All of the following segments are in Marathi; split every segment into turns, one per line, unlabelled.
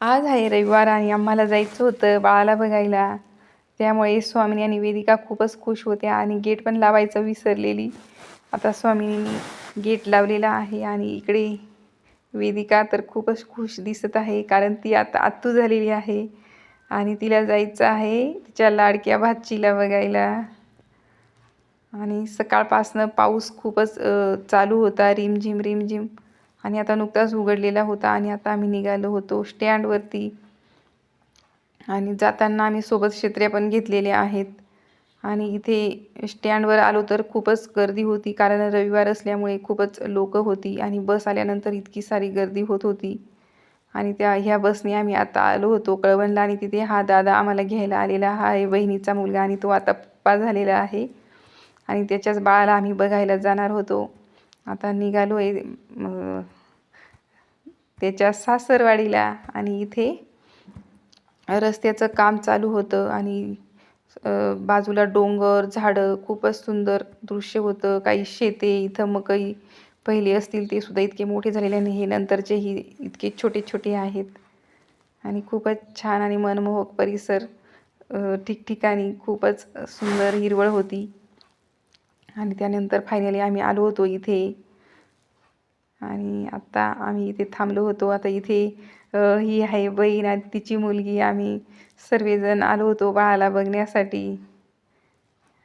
आज आहे रविवार आणि आम्हाला जायचं होतं बाळाला बघायला. त्यामुळे स्वामिनी आणि वेदिका खूपच खुश होत्या आणि गेट पण लावायचं विसरलेली. आता स्वामिनीने गेट लावलेला आहे आणि इकडे वेदिका तर खूपच खुश दिसत आहे, कारण ती आता आत्तू झालेली आहे आणि तिला जायचं आहे तिच्या लाडक्या भाचीला बघायला. आणि सकाळपासनं पाऊस खूपच चालू होता, रिमझिम रिमझिम. आणि आता नुकताच उघडलेला होता आणि आता आम्ही निघालो होतो स्टँडवरती. आणि जाताना आम्ही सोबत छत्र्या पण घेतलेल्या आहेत. आणि इथे स्टँडवर आलो तर खूपच गर्दी होती, कारण रविवार असल्यामुळे खूपच लोकं होती आणि बस आल्यानंतर इतकी सारी गर्दी होत होती. आणि ह्या बसने आम्ही आता आलो होतो कळवणला आणि तिथे हा दादा आम्हाला घ्यायला आलेला आहे, बहिणीचा मुलगा, आणि तो आता पप्पा झालेला आहे आणि त्याच्याच बाळाला आम्ही बघायला जाणार होतो. आता निघालो आहे त्याच्या सासरवाडीला. आणि इथे रस्त्याचं काम चालू होतं आणि बाजूला डोंगर, झाडं, खूपच सुंदर दृश्य होतं. काही शेते, इथं मकई पहिले असतील ते सुद्धा इतके मोठे झालेले आणि हे नंतरचेही इतके छोटे छोटे आहेत. आणि खूपच छान आणि मनमोहक परिसर, ठिकठिकाणी खूपच सुंदर हिरवळ होती. आणि त्यानंतर फायनली आम्ही आलो होतो इथे. आणि आता आम्ही इथे थांबलो होतो. आता इथे ही आहे बहीण आणि तिची मुलगी. आम्ही सर्वजण आलो होतो बाळाला बघण्यासाठी.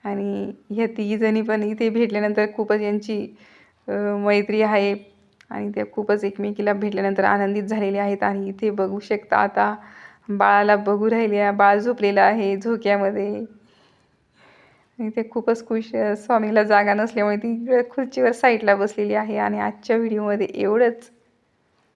आणि ह्या तिघीजणी पण इथे भेटल्यानंतर खूपच यांची मैत्री आहे आणि त्या खूपच एकमेकीला भेटल्यानंतर आनंदित झालेल्या आहेत. आणि इथे बघू शकता आता बाळाला बघू राहिल्या. बाळ झोपलेलं आहे झोक्यामध्ये. आणि ते खूपच खुश. स्वामीला जागा नसल्यामुळे ती खुर्चीवर साईडला बसलेली आहे. आणि आजच्या व्हिडिओमध्ये एवढंच.